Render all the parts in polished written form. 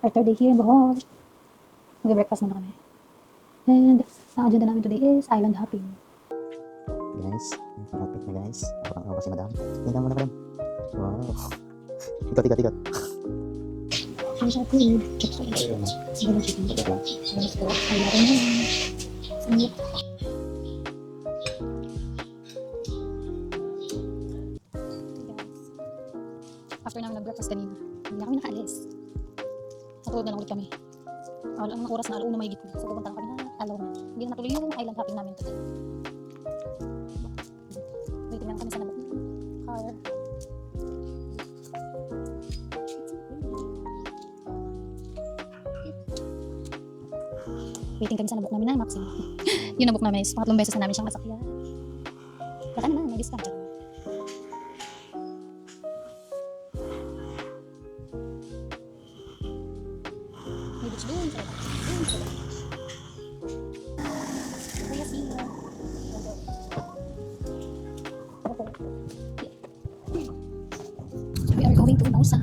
After day here in Bohol, mag-breakfast muna kami. And ang agenda namin today is island hopping. Guys, ang outfit na guys. Parang ako si madam. Tingnan mo na madam. Wow. Ikot. Here's our food. Siguro chicken. Gusto ko. Ay, natin na. Sangit. After namin nag-breakfast kanina, hindi na kami nakaalis. Natulog na lang ulit kami. Ang oras na alauna may gitna. So pupunta kami na alaw na. Hindi na natuloy yung island hopping namin today. Waiting lang kami sa nabok na car. Waiting kami sa nabok namin na Maxim. Yung nabok namin is pangatlong beses na namin siyang masakyan. Baka naman, may discount. We are going to Nausa.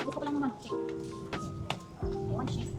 Gusto ko lang naman. One shift.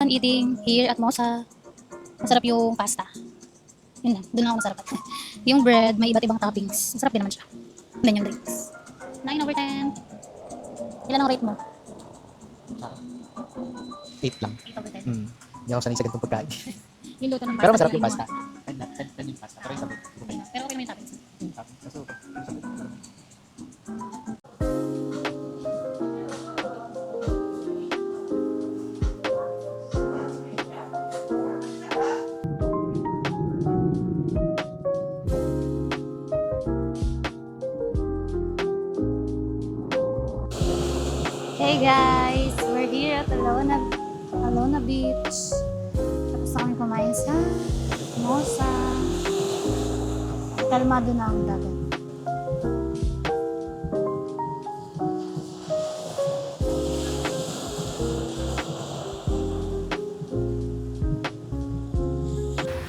Eating here at Mosa. Masarap yung pasta. Yun lang, doon ako masarap. Yung bread, may iba't ibang toppings. Masarap din naman siya. Then yung drinks. 9/10. Ilan ang rate mo? 8 lang. 8/10. Hindi ako sanay sa ganitong pagkain. Yung luto ng pasta. Pero masarap yung mo. pasta. Yan yung pasta. Pero yung sabot. Pero okay naman yung toppings. Hey guys, we're here at Alona Beach. Tapos na kami kumain sa Mosa. Kalmado na ang dagat.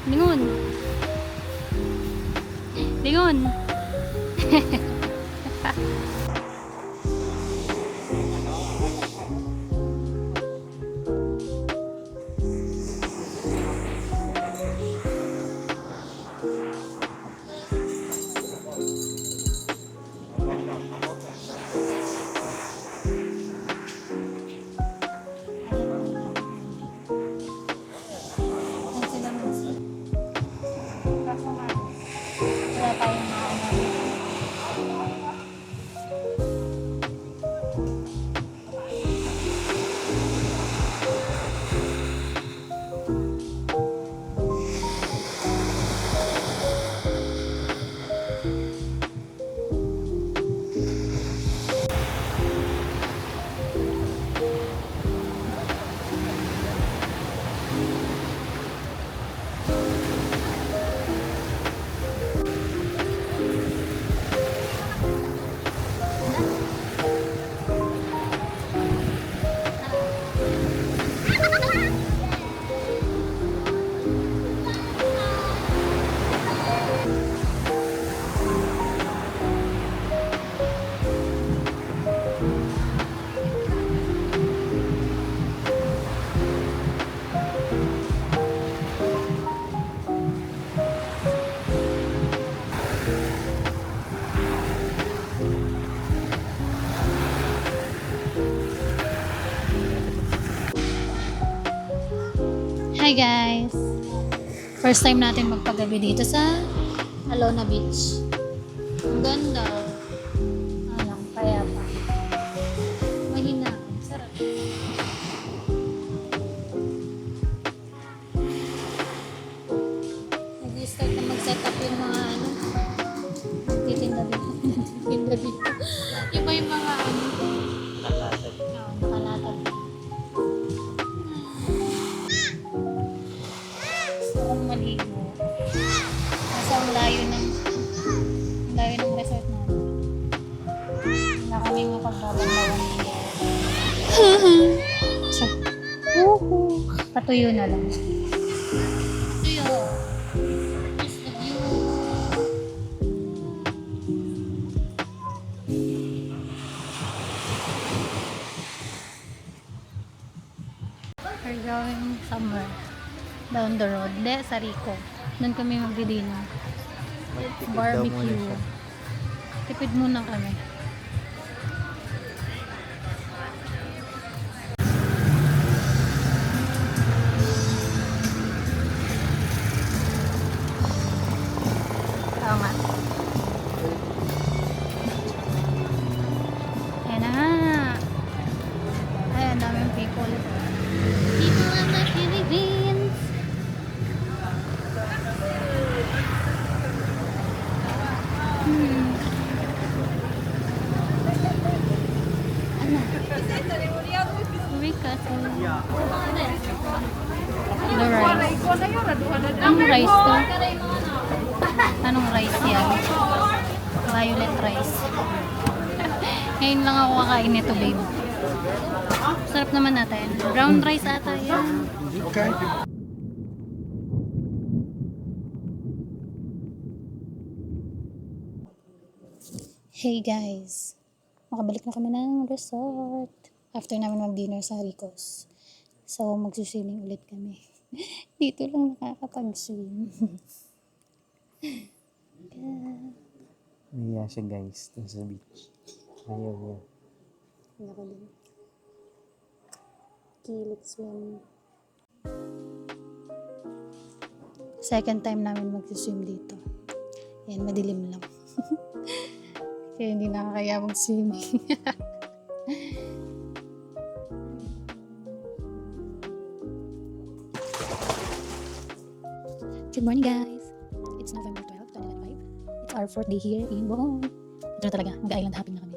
Lingon! Lingon! guys! First time natin magpagabi dito sa Alona Beach. Ang ganda. Ano, kaya pa. Mahina. Sarap. Nag-start na mag-set up yung mga ano. Titinda dito. Titinda dito. Iba yung mga ano. Nakalatag. Gusto kong maligo. Kasi ang layo ng resort na. Wala kami mapagbabanlawan dito. So, patuyo na lang. Patuyo. Just the view. We're going somewhere down the road. Hindi, sa Rico. Doon kami magdidino. Barbecue. Tipid muna kami. Tama. Ayan na nga. Ay, ang daming people. People of the Philippines. Ano? Rica. The rice. Anong rice to? Anong rice yan? Violet rice. Ngayon lang ako kakain nito, babe. Sarap naman natin. Brown rice ata yan. Hey guys, makabalik na kami ng resort after namin mag-dinner sa Ricos. So, magsuswimming ulit kami. Dito lang nakakapag-swim. Naiya siya guys, dun sa beach. Ayaw niya. Ako din. Kilit swim. Second time namin mag-swim dito. Yan, madilim lang. Kaya hindi nakakaya mag-swimming. Good morning guys! It's November 12, 2025. It's our 4th day here in Bohol. Ito na talaga, mag-island hopping na kami.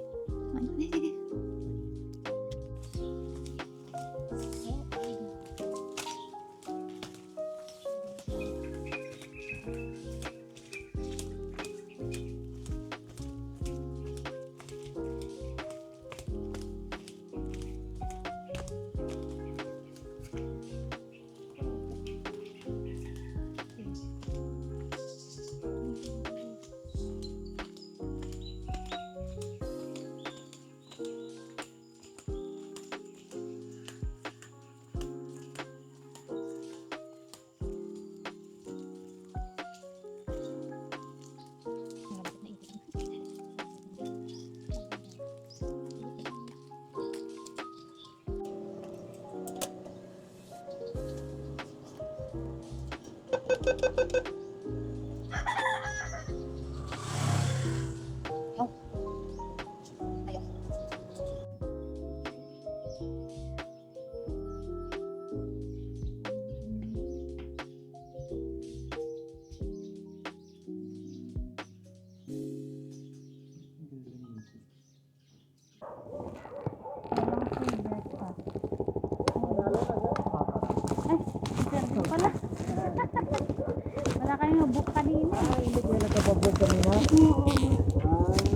Wala kayong book kanina. Hindi ko nagkapabog kanina.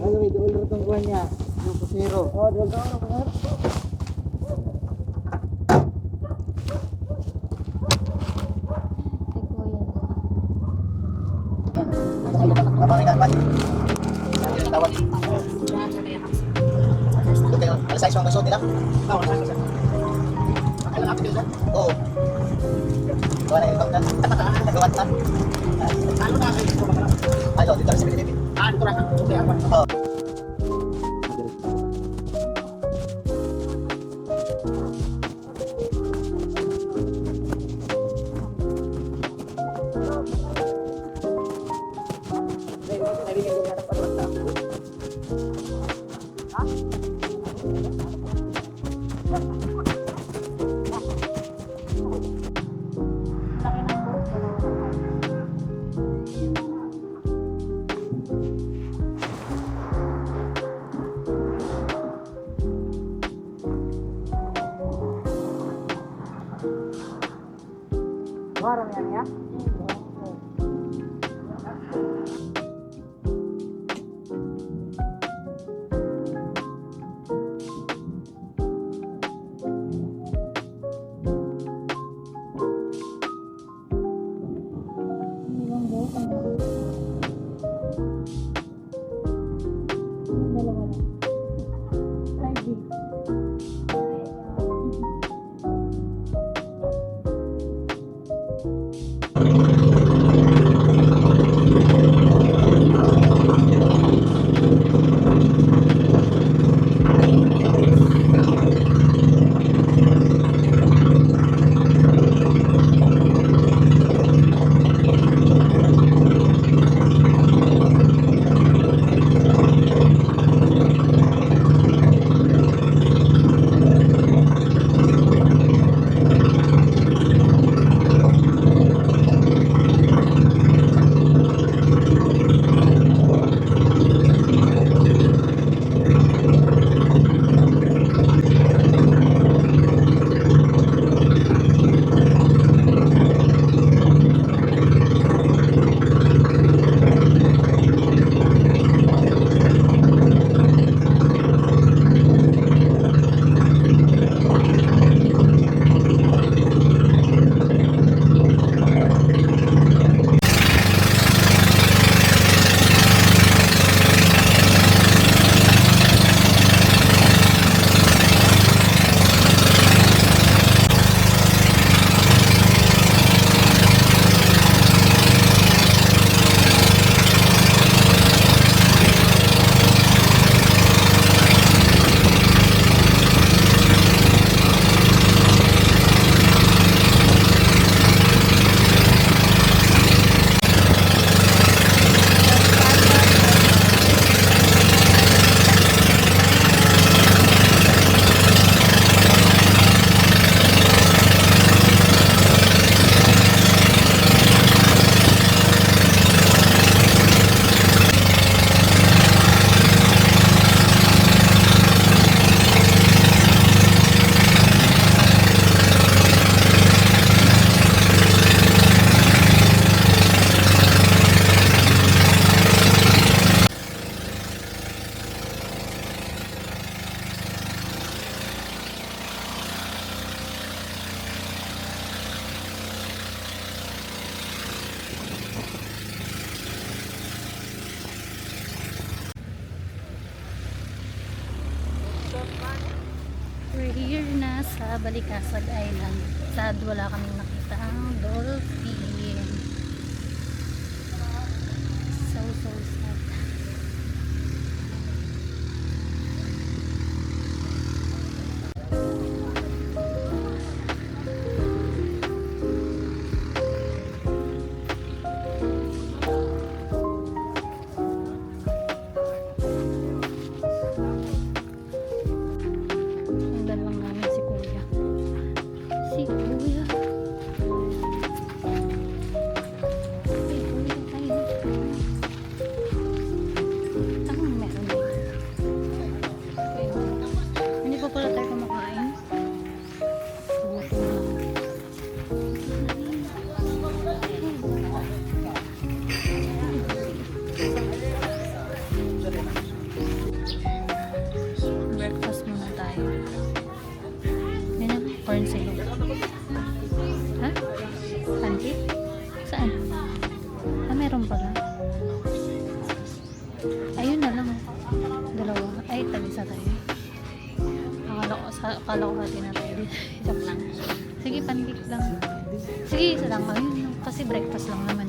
Ano, doon rutong kuha niya. Yung pusero. Doon ka ako. Alas 6 ang masod nila? Oo, alas 6. Kailan natin dito? Oo. Gawa na helicopter. Nagawa na. Ano na kayo? Ay, dito na si Pilipin. Dito na. Okay, ako. Oo. Warang yan ya? We're here na sa Balikasag Island. Sad wala kaming nakita ang dolphin. So sad. Sundan lang namin si Kuya. Si Kuya. Tayo. Anong meron dito? Hindi pa pala tayo kumakain. Gutom na. Breakfast muna tayo. Yan ang corn silog. Ha? Pancake? Saan? Ah, meron pala. Ayun na lang. Dalawa. Ay, tag-isa tayo. Akala ko hati na tayo. Joke lang. Sige, pancake lang. Sige, isa lang. Ayun. Kasi breakfast lang naman.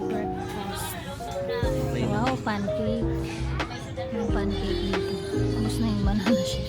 Breakfast. Wow, pancake. Yung pancake dito. Tapos na yung banana siya.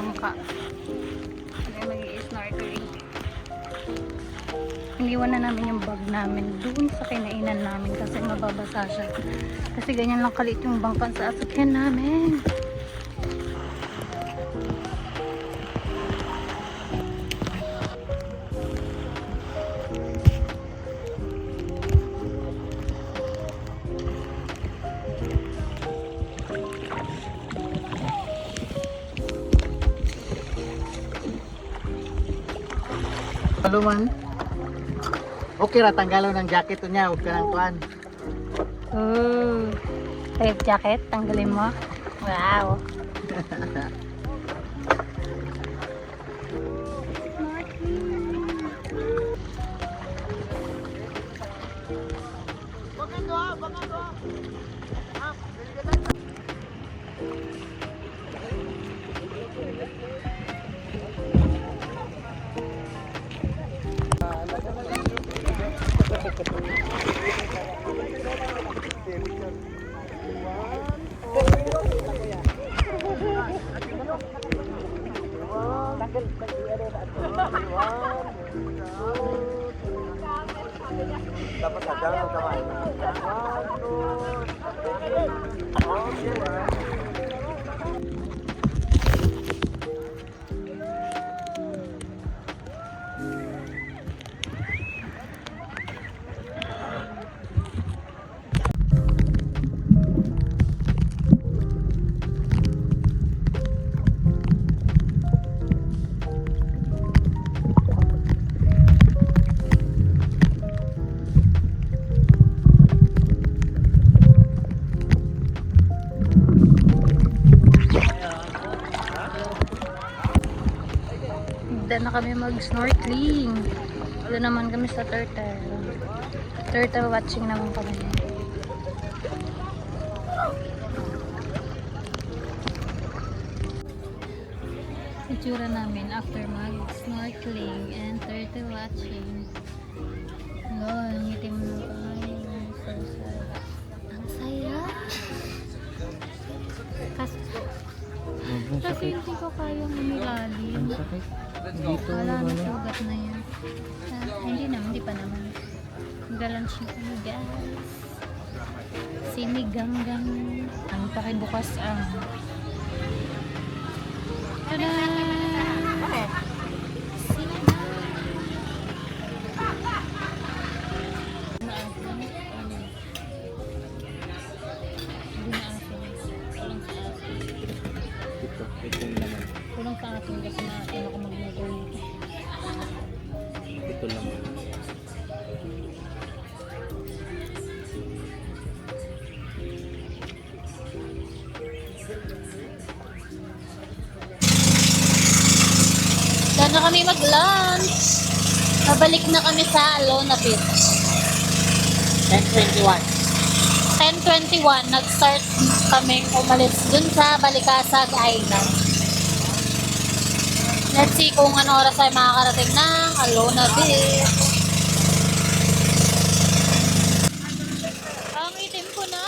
bangka. Kaya mag-i-snorkeling. Iniwan na namin yung bag namin doon sa kinainan namin kasi mababasa siya. Kasi ganyan lang kalit yung bangka sa asakyan namin. Halo man. Okay ra tanggalon ng jacket niya, huwag ka nang kuan. Life jacket, tanggalin mo. Wow. Dapat ada kawan. Doon na kami mag-snorkeling. Doon naman kami sa turtle. Turtle watching naman kami. Itsura namin after mag-snorkeling and turtle watching. Lol, ang itim mo kayo. So sad. Ang saya. Kasi hindi ko kayang umilalim. Dito, Wala na sugat na yan. Hindi naman, hindi pa naman. Galanch na kami guys. Siniganggang. Ang pakibukas ang tada! ito naman. Kulang sa akin kasi na ano ko magluto nito. Ito naman. Saan na kami mag-lunch? Pabalik na kami sa Alona Beach. 10:21. 10:21, nag-start kami umalis dun sa Balikasag Island. Let's see kung ano oras ay makakarating ng Alona Beach. Ang itim ko na!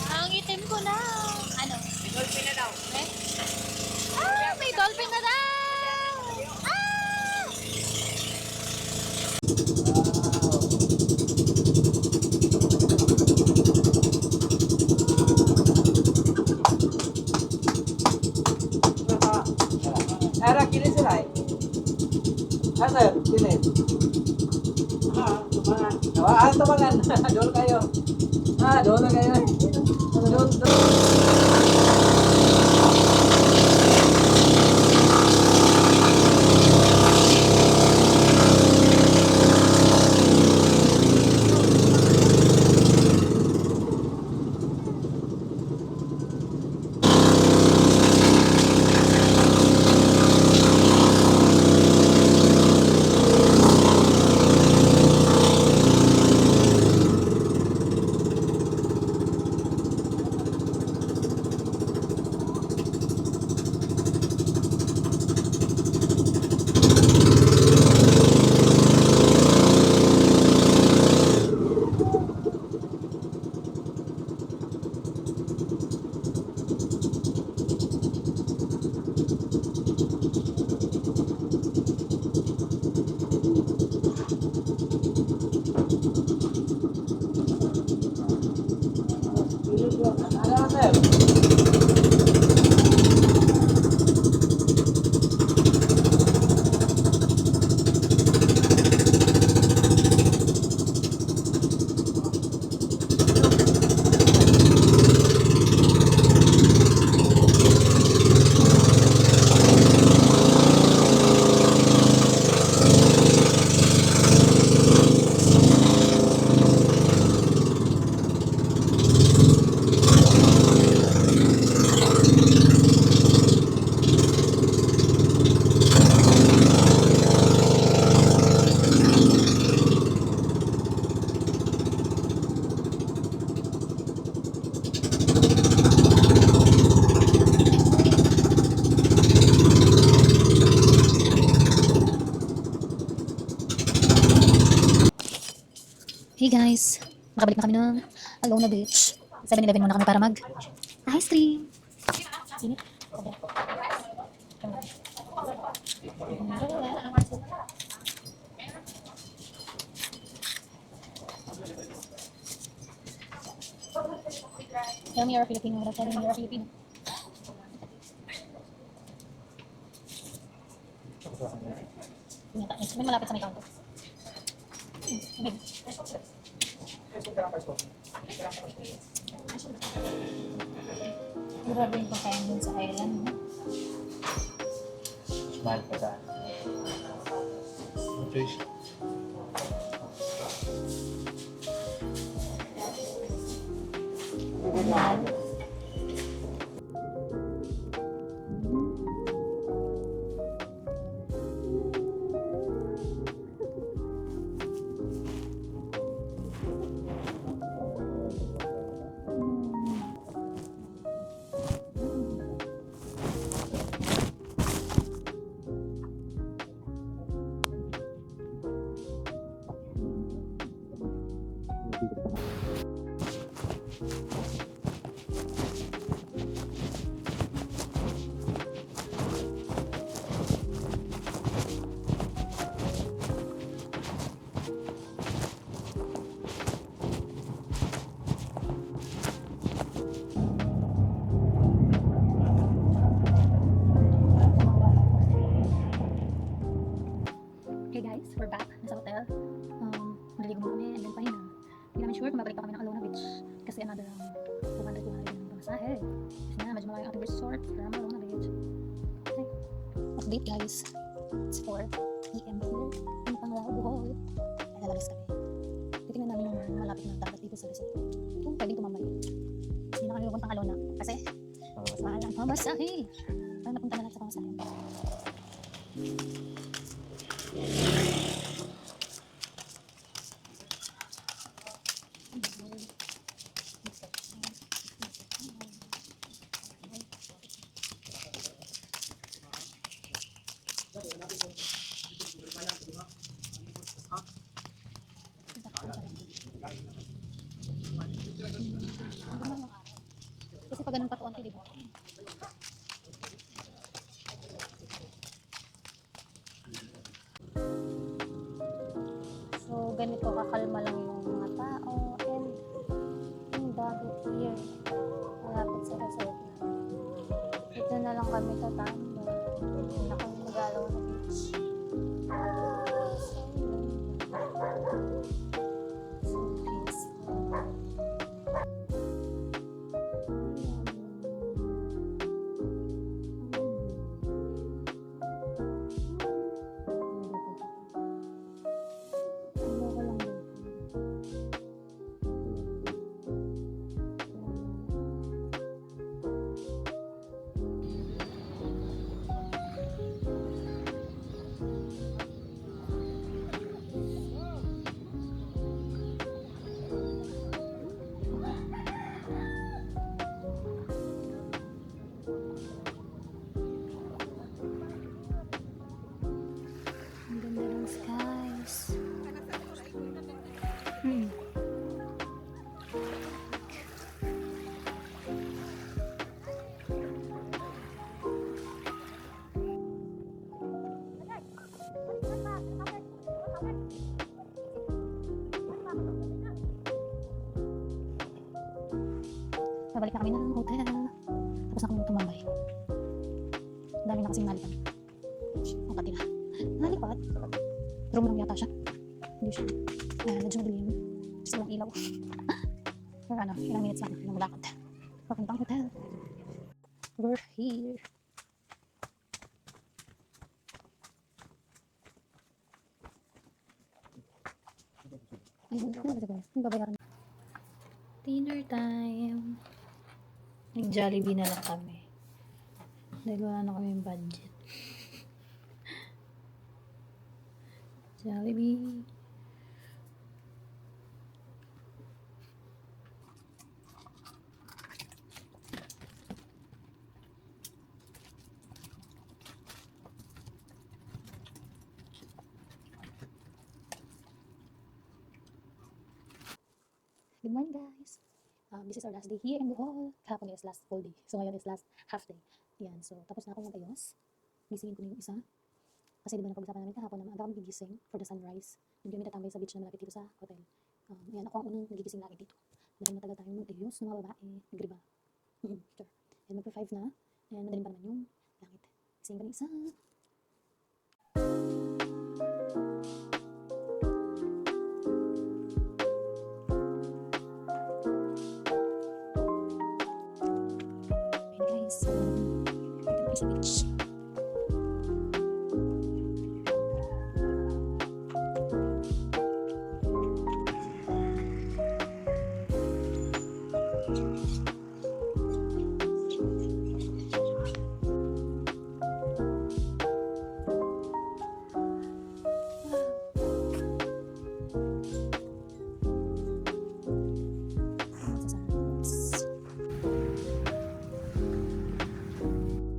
Ang itim ko na! Ano? May dolphin na daw. Eh? Ah! May dolphin na daw! Ah! Era kini sila eh. Asa, kini. Tumangan. Tumangan. Doon kayo. Doon na kayo. Doon. Hey guys, nakabalik na kami ng Alona Beach. 7-Eleven muna kami para mag ice cream. Init. Tell me you're a Filipino without telling me you're a Filipino. Yata, may malapit sa may counter. Okay. Grabe yung pagkain dun sa island, no? Mahal pa sa choice. Mahal. Hey guys, we're back. Nasa hotel. Naligo muna kami and then pahinga. Hindi namin sure kung babalik pa kami ng Alona Beach. Kasi another 200 yung pamasahe. Kasi na, medyo malayo ang ating resort from Alona Beach. Okay. Update guys. It's 4 PM here. Ang panglaw buhol. Ay, lalabas kami. Titingnan namin yung malapit na dagat dito sa resort. Kung pwedeng tumambay. Hindi na kami pupuntang Alona. Kasi, mahal ang pamasahe. Parang napunta na lang sa pamasahe. Kasi pag ganun pa konti, di ba? So, ganito kakalma lang yung mga tao and yung dagat here. Malapit sa resort na. Dito na lang kami tatanda. Hindi na kami mag-alaw na beach. So peaceful. Ayoko lang dito. Ang ganda ng skies. Nabalik na kami ng hotel. Tapos na kami tumambay. Ang dami na kasing nalipan. Ang katila. Nalipat. Room lang yata siya. Hindi siya. Medyo madilim. Kasi walang ilaw. Pero ano, ilang minutes lang ng lakad. Papuntang hotel. We're here. Ayun, ang babayaran. Dinner time. Nag-Jollibee na lang kami. Dahil wala na kami budget. Jollibee. Good morning, guys. This is our last day here in Bohol. Kahapon is last full day. So, ngayon is last half day. Yan. So, tapos na ako mag-ayos. Gisingin ko na yung isa. Kasi di ba napag-usapan namin kahapon na maaga kami gigising for the sunrise. Doon kami tatambay sa beach na malapit dito sa hotel. Yan, ako ang unang nagigising lagi dito. Dahil matagal tayong mag-ayos ng mga babae. Nagriba. Sure. And magpa-5 na. And madaling pa naman yung langit. Gising ko na isa. Guys, so, ito na sa beach.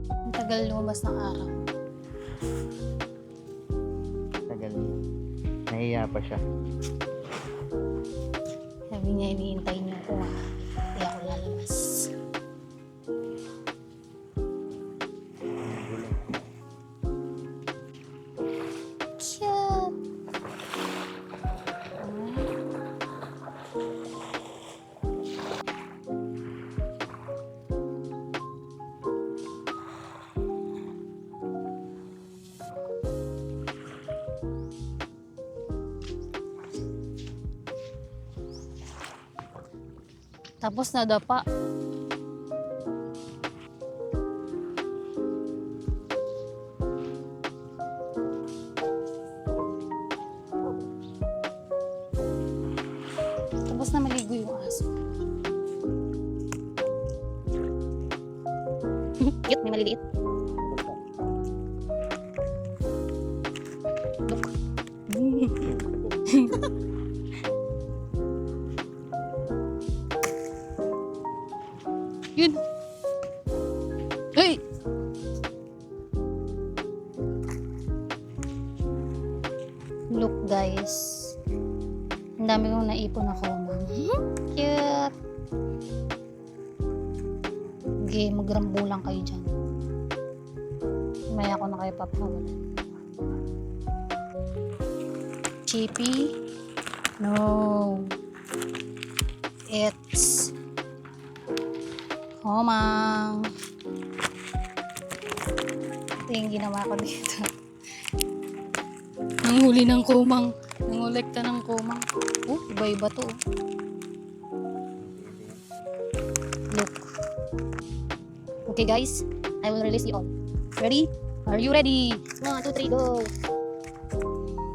Ang tagal lumabas ng araw. Tagal niya. Nahiya pa siya. Sabi niya, iniintay niyo ako. Hindi ako lalabas. Cute! Tapos nadapa. Tapos na maligo yung aso. Cute, may maliliit. Look. Yun. Hey! Look, guys. Ang dami kong naipon na komang. Cute. Okay, magrambo lang kayo dyan. May ako na kayo papawalan. Chippy? No. It's komang. Ito yung ginawa ko dito. Nanghuli ng komang. Nangolekta ng komang. Oh, iba-iba to. Look. Okay, guys. I will release you all. Ready? Are you ready? 1, 2, 3, go!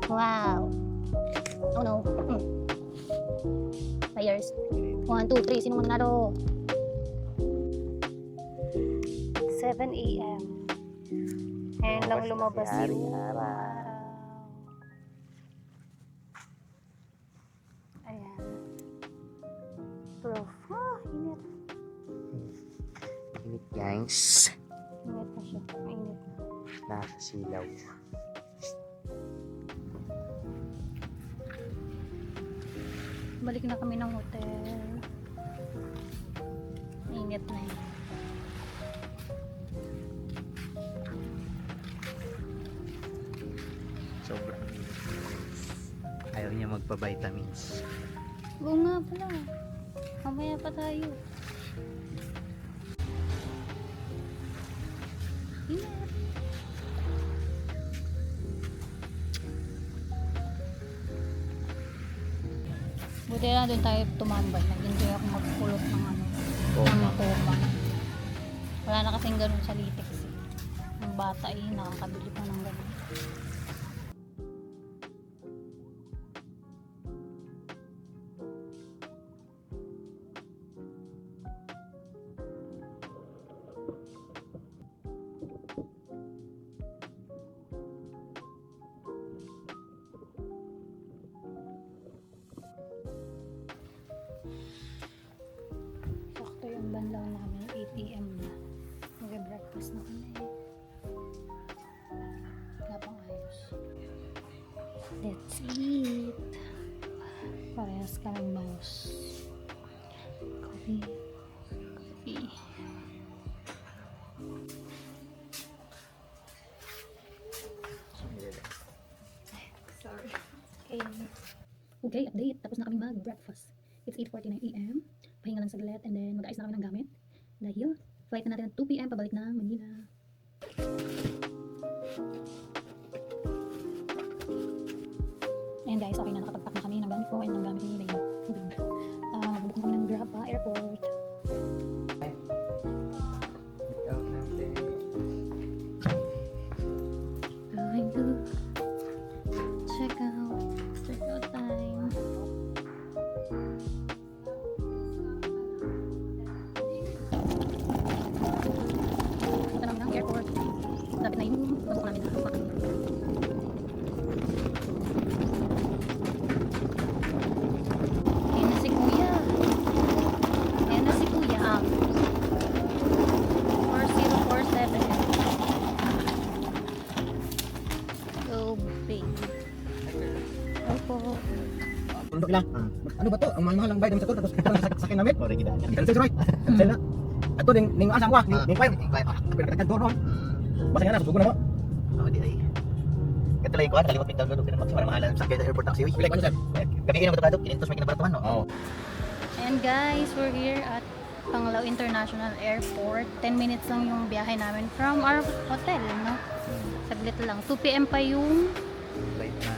Wow. Oh no. Players. 1, 2, 3. Sino mananalo? 7 a.m. Ngayon lang lumabas yung araw. Ayan. Proof. Init. Init, guys. Init na siya. Mainit na. Nakasilaw. Balik na kami ng hotel. Init na yun. Sobrang init. Ayaw niya magpa-vitamins. Oo nga pala. Mamaya pa tayo. Init. Buti lang doon tayo tumambay. Nag-enjoy ako magpulot ng ano. Ng komang. Wala na kasing ganun sa Litex. Ang bata eh, nakakabili pa ng ganun. Sakto yung banlaw namin, 8 AM na. Mag-breakfast na kami. Kapang ayos. Let's eat. Parehas kaming mouse. Coffee. Coffee. Sorry. Okay, update. Tapos na kami mag-breakfast. It's 8:49 AM. Pahinga lang saglit and then mag-ayos na kami ng gamit. Dahil flight na natin at 2 PM pabalik ng Manila. Ayan guys, okay na, nakapag-pack na kami ng gamit ko and ng gamit ni Layla. Bubuk na kami ng Grab pa, airport. Going to check out time. Punta namin ng airport. Lapit na yung babuk namin na pack. Ayan na si Kuya. Ayan na si Kuya. 4047. Go big. Opo. Tundok lang. Ano ba to? Ang mahal-mahal ang bayad namin sa tour. Tapos parang sasakyan namin. Oh, regida. Cancel si Roy. Cancel na. Ato, ning asang ko. Ning fire. Pero katagad doon ron. Basta nga na, susugo na mo. Oh, di ay. Katulay ko, kalimot pintaw doon pero para mahalan sa airport taxi. Pilay ko ano sir? Kami ina mo to kinintos may kinabaratuhan no. Oo. And guys, we're here at Panglao International Airport. 10 minutes lang yung biyahe namin from our hotel, no? Saglit lang. 2 PM pa yung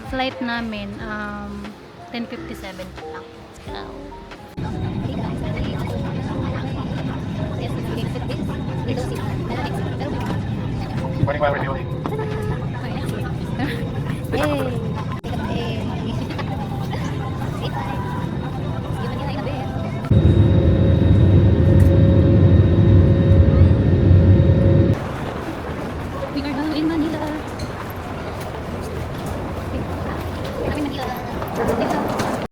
flight namin. 10:57 pa lang. So,